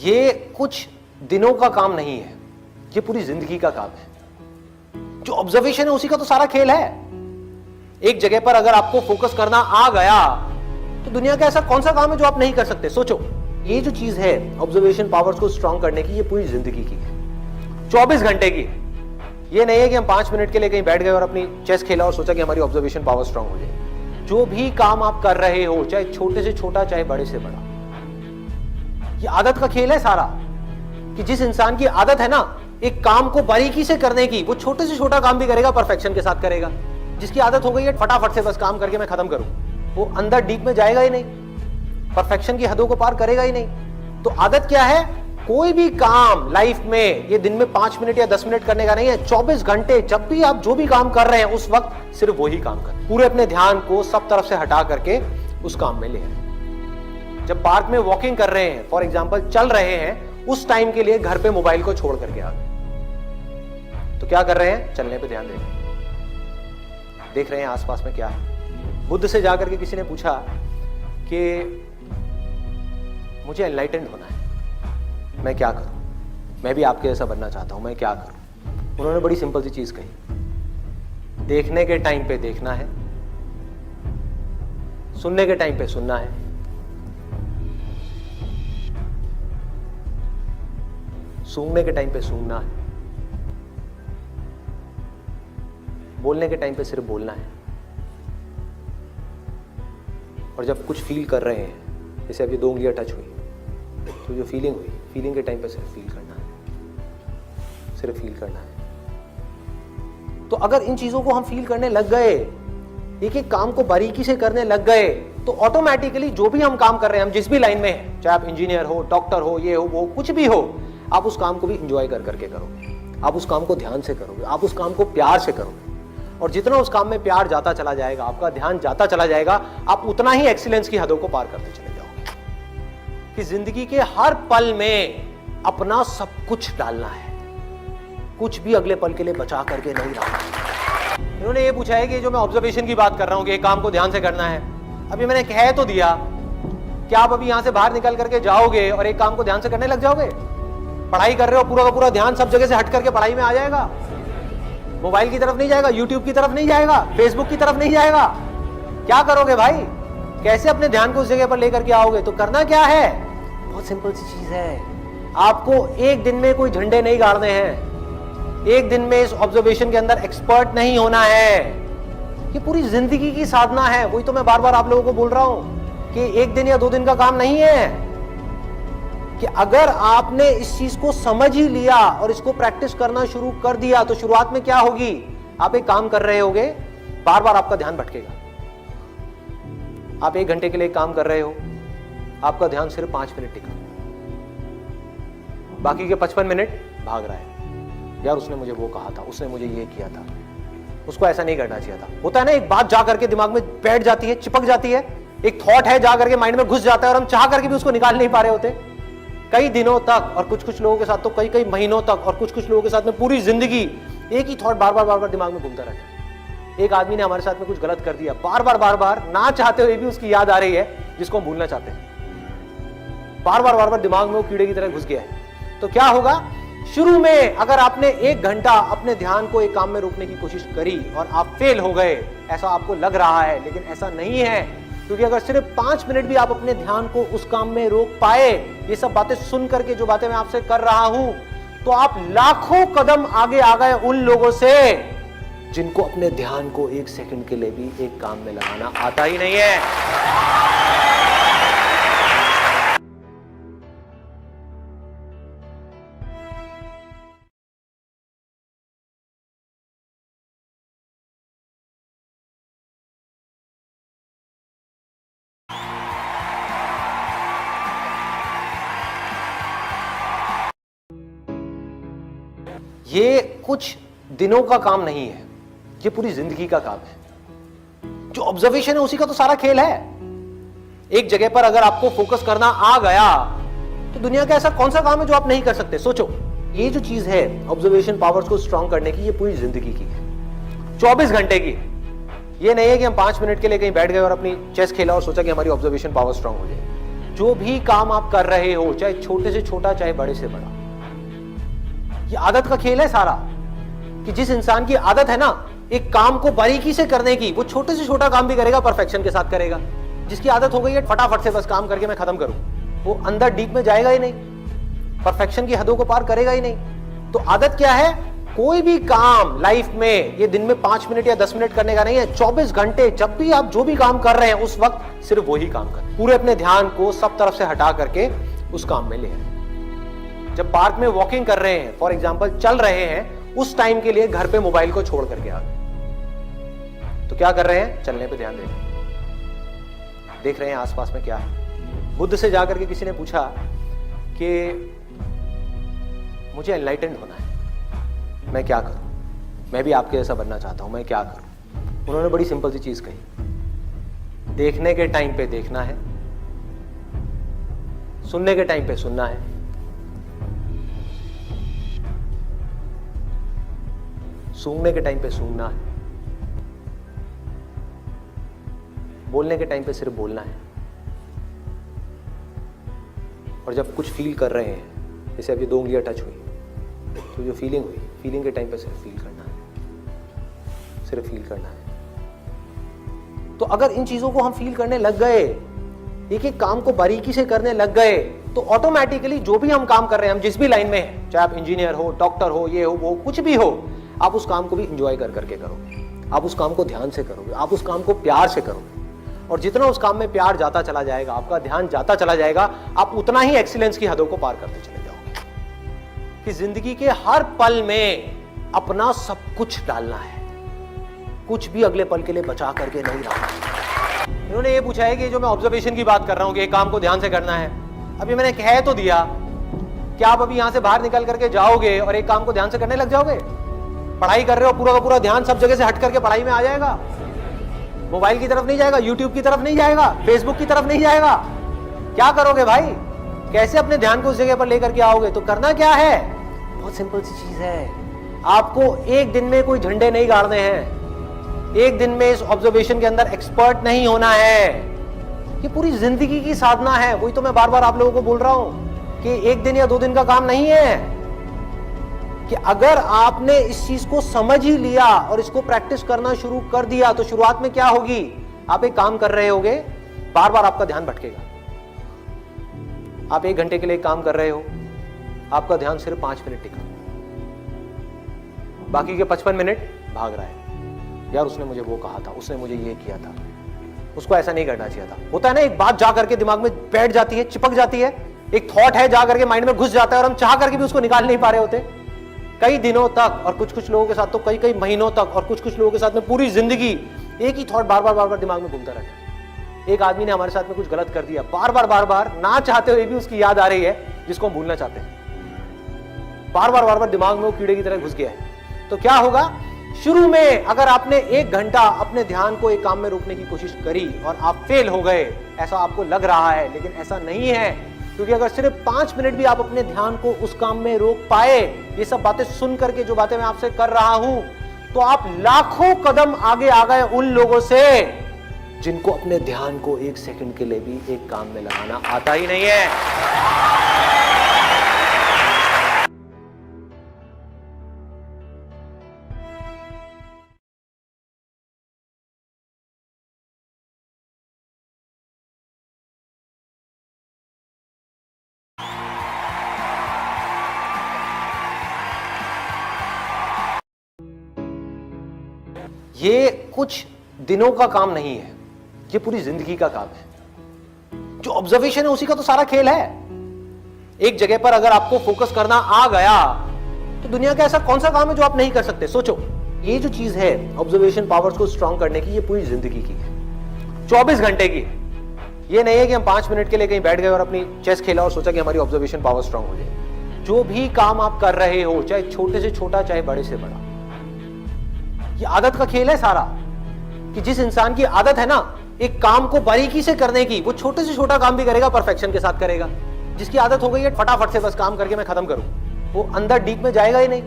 ये कुछ दिनों का काम नहीं है, ये पूरी जिंदगी का काम है। जो ऑब्जर्वेशन है उसी का तो सारा खेल है। एक जगह पर अगर आपको फोकस करना आ गया तो दुनिया का ऐसा कौन सा काम है जो आप नहीं कर सकते। सोचो, ये जो चीज है ऑब्जर्वेशन पावर्स को स्ट्रांग करने की, ये पूरी जिंदगी की है, 24 घंटे की है। ये नहीं है कि हम 5 मिनट के लिए कहीं बैठ गए और अपनी चेस खेला और सोचा कि हमारी ऑब्जर्वेशन पावर स्ट्रांग हो जाए। जो भी काम आप कर रहे हो, चाहे छोटे से छोटा चाहे बड़े से बड़ा, ये आदत का खेल है सारा। कि जिस इंसान की आदत है ना एक काम को बारीकी से करने की, वो छोटे से छोटा काम भी करेगा, परफेक्शन के साथ करेगा। जिसकी आदत हो गई है फटाफट से बस काम करके मैं खत्म करूं, वो अंदर डीप में जाएगा ही नहीं, परफेक्शन की हदों को पार करेगा ही नहीं। तो आदत क्या है? कोई भी काम लाइफ में ये दिन में 5 मिनट या 10 मिनट करने का नहीं है, 24 घंटे जब भी आप जो भी काम कर रहे हैं उस वक्त सिर्फ वही काम करें। पूरे अपने ध्यान को सब तरफ से हटा करके उस काम में ले आए। जब पार्क में वॉकिंग कर रहे हैं, फॉर एग्जाम्पल चल रहे हैं, उस टाइम के लिए घर पे मोबाइल को छोड़ करके आ गए, तो क्या कर रहे हैं? चलने पे ध्यान दे रहे हैं, देख रहे हैं आसपास में क्या है। बुद्ध से जाकर के किसी ने पूछा कि मुझे एनलाइटेंड होना है, मैं क्या करूं? मैं भी आपके जैसा बनना चाहता हूं, मैं क्या करूं? उन्होंने बड़ी सिंपल सी चीज कही, देखने के टाइम पे देखना है, सुनने के टाइम पे सुनना है, सूंघने के टाइम पे सूंघना है, बोलने के टाइम पे सिर्फ बोलना है। और जब कुछ फील कर रहे हैं, जैसे अब ये 2 उंगलियां टच हुई, तो जो फीलिंग हुई, फीलिंग के टाइम पे सिर्फ फील करना है, सिर्फ फील करना है। तो अगर इन चीजों को हम फील करने लग गए, एक एक काम को बारीकी से करने लग गए, तो ऑटोमेटिकली जो भी हम काम कर रहे हैं, हम जिस भी लाइन में हैं, चाहे आप इंजीनियर हो, डॉक्टर हो, ये हो, वो कुछ भी हो, आप उस काम को भी इंजॉय कर करके करोगे, आप उस काम को ध्यान से करोगे, आप उस काम को प्यार से करोगे। और जितना उस काम में प्यार जाता चला जाएगा, आपका ध्यान जाता चला जाएगा, आप उतना ही एक्सीलेंस की हदों को पार करते चले जाओगे। कि जिंदगी के हर पल में अपना सब कुछ डालना है, कुछ भी अगले पल के लिए बचा करके नहीं रखना। इन्होंने ये पूछा है कि जो मैं ऑब्जर्वेशन की बात कर रहा हूं कि एक काम को ध्यान से करना है, अभी मैंने कह तो दिया कि आप अभी यहां से बाहर निकल करके जाओगे और एक काम को ध्यान से करने लग जाओगे? पढ़ाई कर रहे हो, पूरा का पूरा ध्यान सब जगह से हट करके पढ़ाई में आ जाएगा, मोबाइल की तरफ नहीं जाएगा, यूट्यूब की तरफ नहीं जाएगा, फेसबुक की तरफ नहीं जाएगा। क्या करोगे भाई? कैसे अपने ध्यान को उस जगह पर लेकर के आओगे? तो करना क्या है? बहुत सिंपल सी चीज है। आपको एक दिन में कोई झंडे नहीं गाड़ने हैं, एक दिन में इस ऑब्जर्वेशन के अंदर एक्सपर्ट नहीं होना है। ये पूरी जिंदगी की साधना है। वही तो मैं बार बार आप लोगों को बोल रहा हूं कि एक दिन या 2 दिन का काम नहीं है। कि अगर आपने इस चीज को समझ ही लिया और इसको प्रैक्टिस करना शुरू कर दिया, तो शुरुआत में क्या होगी? आप एक काम कर रहे होगे, बार बार आपका ध्यान भटकेगा। आप 1 घंटे के लिए काम कर रहे हो, आपका ध्यान सिर्फ 5 मिनट टिका, बाकी के 55 मिनट भाग रहा है। यार उसने मुझे वो कहा था, उसने मुझे ये किया था, उसको ऐसा नहीं करना चाहिए था। होता है ना, एक बात जा करके दिमाग में बैठ जाती है, चिपक जाती है, एक थॉट है जा करके माइंड में घुस जाता है और हम चाह करके भी उसको निकाल नहीं पा रहे होते कई दिनों तक, और कुछ लोगों के साथ तो कई महीनों तक, और कुछ लोगों के साथ में पूरी जिंदगी एक ही थॉट बार बार दिमाग में घूमता रहता है। एक आदमी ने हमारे साथ में कुछ गलत कर दिया, बार बार ना चाहते हुए भी उसकी याद आ रही है, जिसको हम भूलना चाहते हैं। बार बार दिमाग में वो कीड़े की तरह घुस गया है। तो क्या होगा? शुरू में अगर आपने 1 घंटा अपने ध्यान को एक काम में रोकने की कोशिश करी और आप फेल हो गए, ऐसा आपको लग रहा है, लेकिन ऐसा नहीं है। क्योंकि अगर सिर्फ 5 मिनट भी आप अपने ध्यान को उस काम में रोक पाए, ये सब बातें सुन करके जो बातें मैं आपसे कर रहा हूं, तो आप लाखों कदम आगे आ गए उन लोगों से जिनको अपने ध्यान को 1 सेकंड के लिए भी एक काम में लगाना आता ही नहीं है। ये कुछ दिनों का काम नहीं है, ये पूरी जिंदगी का काम है। जो ऑब्जर्वेशन है उसी का तो सारा खेल है। एक जगह पर अगर आपको फोकस करना आ गया, तो दुनिया का ऐसा कौन सा काम है जो आप नहीं कर सकते। सोचो, ये जो चीज है ऑब्जर्वेशन पावर्स को स्ट्रांग करने की, ये पूरी जिंदगी की है, 24 घंटे की है। ये नहीं है कि हम 5 मिनट के लिए कहीं बैठ गए और अपनी चेस खेला और सोचा कि हमारी ऑब्जर्वेशन पावर स्ट्रांग हो जाए। जो भी काम आप कर रहे हो, चाहे छोटे से छोटा चाहे बड़े से बड़ा, ये आदत का खेल है सारा। कि जिस इंसान की आदत है ना एक काम को बारीकी से करने की, वो छोटे से छोटा काम भी करेगा, परफेक्शन के साथ करेगा। जिसकी आदत हो गई है फटाफट से बस काम करके मैं खत्म करूं, वो अंदर डीप में जाएगा ही नहीं, परफेक्शन की हदों को पार करेगा ही नहीं। तो आदत क्या है? कोई भी काम लाइफ में ये दिन में 5 मिनट या 10 मिनट करने का नहीं है, 24 घंटे जब भी आप जो भी काम कर रहे हैं उस वक्त सिर्फ वही काम करें। पूरे अपने ध्यान को सब तरफ से हटा करके उस काम में ले आए। जब पार्क में वॉकिंग कर रहे हैं, फॉर एग्जाम्पल चल रहे हैं, उस टाइम के लिए घर पे मोबाइल को छोड़ करके आ गए। तो क्या कर रहे हैं? चलने पे ध्यान दे रहे हैं, देख रहे हैं आसपास में क्या है। बुद्ध से जाकर के किसी ने पूछा कि मुझे एनलाइटेंड होना है, मैं क्या करूं? मैं भी आपके जैसा बनना चाहता हूं, मैं क्या करूं? उन्होंने बड़ी सिंपल सी चीज कही, देखने के टाइम पे देखना है, सुनने के टाइम पे सुनना है, सूंघने के टाइम पे सूंघना है, बोलने के टाइम पे सिर्फ बोलना है। और जब कुछ फील कर रहे हैं, जैसे अभी 2 उंगलियां टच हुई, तो जो फीलिंग हुई, फीलिंग के टाइम पे सिर्फ फील करना है, सिर्फ फील करना है। तो अगर इन चीजों को हम फील करने लग गए, एक एक काम को बारीकी से करने लग गए, तो ऑटोमेटिकली जो भी हम काम कर रहे हैं, हम जिस भी लाइन में हैं, चाहे आप इंजीनियर हो, डॉक्टर हो, ये हो, वो कुछ भी हो, आप उस काम को भी इंजॉय कर करके करोगे, आप उस काम को ध्यान से करोगे, आप उस काम को प्यार से करोगे। और जितना उस काम में प्यार जाता चला जाएगा, आपका ध्यान जाता चला जाएगा, आप उतना ही एक्सीलेंस की हदों को पार करते चले जाओगे। कि जिंदगी के हर पल में अपना सब कुछ डालना है, कुछ भी अगले पल के लिए बचा करके नहीं रखना। इन्होंने ये पूछा है कि जो मैं ऑब्जर्वेशन की बात कर रहा हूं कि एक काम को ध्यान से करना है, अभी मैंने कह तो दिया कि आप अभी यहां से बाहर निकल करके जाओगे और एक काम को ध्यान से करने लग जाओगे? पढ़ाई कर रहे हो, पूरा का पूरा ध्यान सब जगह से हट करके पढ़ाई में आ जाएगा, मोबाइल की तरफ नहीं जाएगा, यूट्यूब की तरफ नहीं जाएगा, फेसबुक की तरफ नहीं जाएगा। क्या करोगे भाई? कैसे अपने ध्यान को उस जगह पर लेकर के आओगे? तो करना क्या है? बहुत सिंपल सी चीज है, आपको एक दिन में कोई झंडे नहीं गाड़ने हैं, एक दिन में इस ऑब्जर्वेशन के अंदर एक्सपर्ट नहीं होना है। ये पूरी जिंदगी की साधना है। वही तो मैं बार बार आप लोगों को बोल रहा हूं कि एक दिन या 2 दिन का काम नहीं है। कि अगर आपने इस चीज को समझ ही लिया और इसको प्रैक्टिस करना शुरू कर दिया, तो शुरुआत में क्या होगी? आप एक काम कर रहे होगे, बार बार आपका ध्यान भटकेगा। आप 1 घंटे के लिए काम कर रहे हो, आपका ध्यान सिर्फ 5 मिनट टिका, बाकी के 55 मिनट भाग रहा है। यार उसने मुझे वो कहा था, उसने मुझे ये किया था, उसको ऐसा नहीं करना चाहिए था। होता है ना, एक बात जा करके दिमाग में बैठ जाती है, चिपक जाती है, एक थॉट है जा करके माइंड में घुस जाता है और हम चाह करके भी उसको निकाल नहीं पा रहे होते कई दिनों तक, और कुछ लोगों के साथ तो कई महीनों तक, और कुछ लोगों के साथ में पूरी जिंदगी एक ही थॉट बार बार दिमाग में घूमता रहता है। एक आदमी ने हमारे साथ में कुछ गलत कर दिया, बार बार ना चाहते हुए भी उसकी याद आ रही है, जिसको हम भूलना चाहते हैं। बार बार दिमाग में वो कीड़े की तरह घुस गया है। तो क्या होगा? शुरू में अगर आपने 1 घंटा अपने ध्यान को एक काम में रोकने की कोशिश करी और आप फेल हो गए, ऐसा आपको लग रहा है, लेकिन ऐसा नहीं है। क्योंकि अगर सिर्फ 5 मिनट भी आप अपने ध्यान को उस काम में रोक पाए, ये सब बातें सुन करके जो बातें मैं आपसे कर रहा हूं, तो आप लाखों कदम आगे आ गए उन लोगों से जिनको अपने ध्यान को 1 सेकंड के लिए भी एक काम में लगाना आता ही नहीं है। ये कुछ दिनों का काम नहीं है, ये पूरी जिंदगी का काम है। जो ऑब्जर्वेशन है उसी का तो सारा खेल है। एक जगह पर अगर आपको फोकस करना आ गया, तो दुनिया का ऐसा कौन सा काम है जो आप नहीं कर सकते? सोचो, ये जो चीज है ऑब्जर्वेशन पावर्स को स्ट्रांग करने की, ये पूरी जिंदगी की है, 24 घंटे की है। ये नहीं है कि हम 5 मिनट के लिए कहीं बैठ गए और अपनी चेस खेला और सोचा कि हमारी ऑब्जर्वेशन पावर स्ट्रांग हो जाए। जो भी काम आप कर रहे हो, चाहे छोटे से छोटा चाहे बड़े से बड़ा, ये आदत का खेल है सारा। कि जिस इंसान की आदत है ना एक काम को बारीकी से करने की, वो छोटे से छोटा काम भी करेगा, परफेक्शन के साथ करेगा। जिसकी आदत हो गई है फटाफट से बस काम करके मैं खत्म करूं, वो अंदर डीप में जाएगा ही नहीं,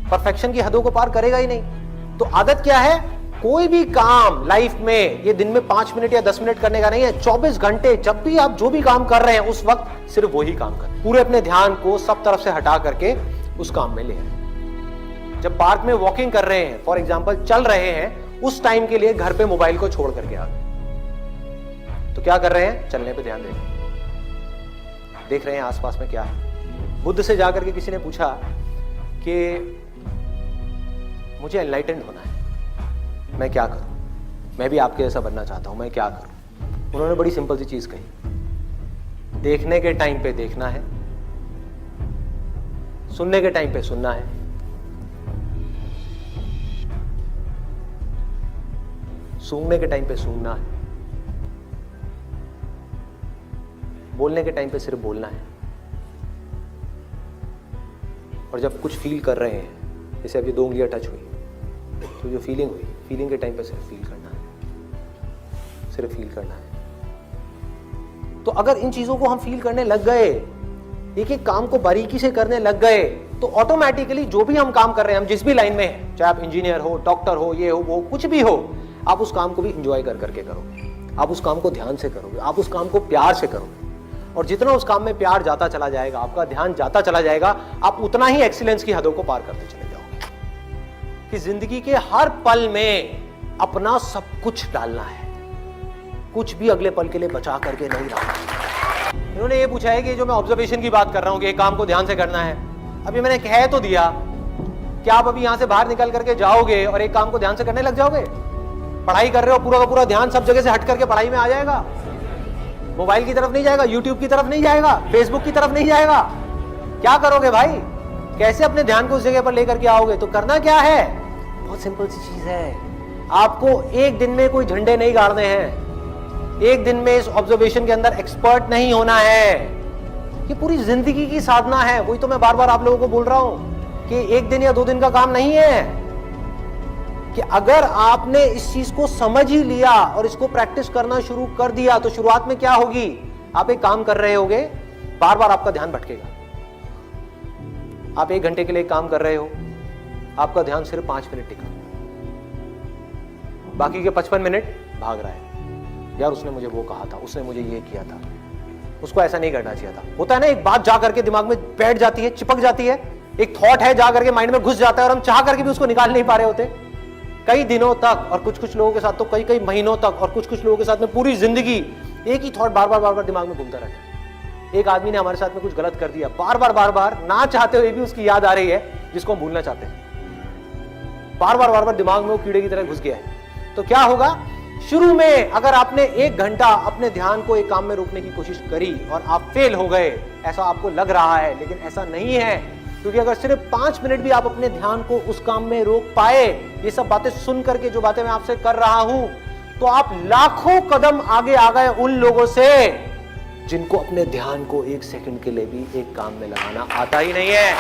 परफेक्शन की हदों को पार करेगा ही नहीं। तो आदत क्या है? कोई भी काम लाइफ में ये दिन में 5 मिनट या 10 मिनट करने का नहीं है। 24 घंटे जब भी आप जो भी काम कर रहे हैं उस वक्त सिर्फ वही काम करें। पूरे अपने ध्यान को सब तरफ से हटा करके उस काम में ले आए। जब पार्क में वॉकिंग कर रहे हैं, फॉर एग्जाम्पल चल रहे हैं, उस टाइम के लिए घर पे मोबाइल को छोड़ करके आ गए। तो क्या कर रहे हैं? चलने पे ध्यान दे रहे हैं, देख रहे हैं आसपास में क्या है। बुद्ध से जाकर के किसी ने पूछा कि मुझे एनलाइटेंड होना है, मैं क्या करूं? मैं भी आपके जैसा बनना चाहता हूं, मैं क्या करूं? उन्होंने बड़ी सिंपल सी चीज कही, देखने के टाइम पे देखना है, सुनने के टाइम पे सुनना है, सूंघने के टाइम पे सूंघना है, बोलने के टाइम पे सिर्फ बोलना है। और जब कुछ फील कर रहे हैं, जैसे अभी 2 उंगलियां टच हुई, तो जो फीलिंग हुई, फीलिंग के टाइम पे सिर्फ फील करना है, सिर्फ फील करना है। तो अगर इन चीजों को हम फील करने लग गए, एक एक काम को बारीकी से करने लग गए, तो ऑटोमेटिकली जो भी हम काम कर रहे हैं, हम जिस भी लाइन में हैं, चाहे आप इंजीनियर हो, डॉक्टर हो, ये हो, वो कुछ भी हो, आप उस काम को भी इंजॉय कर करके करोगे, आप उस काम को ध्यान से करोगे, आप उस काम को प्यार से करोगे। और जितना उस काम में प्यार जाता चला जाएगा, आपका ध्यान जाता चला जाएगा, आप उतना ही एक्सीलेंस की हदों को पार करते चले जाओगे। कि जिंदगी के हर पल में अपना सब कुछ डालना है, कुछ भी अगले पल के लिए बचा करके नहीं रखना। इन्होंने ये पूछा है कि जो मैं ऑब्जर्वेशन की बात कर रहा हूं कि एक काम को ध्यान से करना है, अभी मैंने कह तो दिया, क्या आप अभी यहां से बाहर निकल करके जाओगे और एक काम को ध्यान से करने लग जाओगे? पढ़ाई कर रहे हो, पूरा का पूरा ध्यान सब जगह से हट करके पढ़ाई में आ जाएगा, मोबाइल की तरफ नहीं जाएगा, यूट्यूब की तरफ नहीं जाएगा, फेसबुक की तरफ नहीं जाएगा। क्या करोगे भाई? कैसे अपने ध्यान को उस जगह पर लेकर के आओगे? तो करना क्या है? बहुत सिंपल सी चीज है। आपको एक दिन में कोई झंडे नहीं गाड़ने हैं, एक दिन में इस ऑब्जर्वेशन के अंदर एक्सपर्ट नहीं होना है। ये पूरी जिंदगी की साधना है। वही तो मैं बार बार आप लोगों को बोल रहा हूं कि एक दिन या 2 दिन का काम नहीं है। कि अगर आपने इस चीज को समझ ही लिया और इसको प्रैक्टिस करना शुरू कर दिया, तो शुरुआत में क्या होगी? आप एक काम कर रहे होगे, बार बार आपका ध्यान भटकेगा। आप 1 घंटे के लिए काम कर रहे हो, आपका ध्यान सिर्फ 5 मिनट टिका, बाकी के 55 मिनट भाग रहा है। यार उसने मुझे वो कहा था, उसने मुझे ये किया था, उसको ऐसा नहीं करना चाहिए था। होता है ना, एक बात जा करके दिमाग में बैठ जाती है, चिपक जाती है, एक थॉट है जा करके माइंड में घुस जाता है और हम चाह करके भी उसको निकाल नहीं पा रहे होते कई दिनों तक, और कुछ कुछ लोगों के साथ तो कई कई महीनों तक, और कुछ कुछ लोगों के साथ में पूरी जिंदगी एक ही थॉट बार बार दिमाग में घूमता रहता है। एक आदमी ने हमारे साथ में कुछ गलत कर दिया, बार बार ना चाहते हुए भी उसकी याद आ रही है, जिसको हम भूलना चाहते हैं। बार बार दिमाग में वो कीड़े की तरह घुस गया है। तो क्या होगा? शुरू में अगर आपने 1 घंटा अपने ध्यान को एक काम में रोकने की कोशिश करी और आप फेल हो गए, ऐसा आपको लग रहा है, लेकिन ऐसा नहीं है। क्योंकि अगर सिर्फ 5 मिनट भी आप अपने ध्यान को उस काम में रोक पाए, ये सब बातें सुन करके जो बातें मैं आपसे कर रहा हूं, तो आप लाखों कदम आगे आ गए उन लोगों से जिनको अपने ध्यान को 1 सेकंड के लिए भी एक काम में लगाना आता ही नहीं है।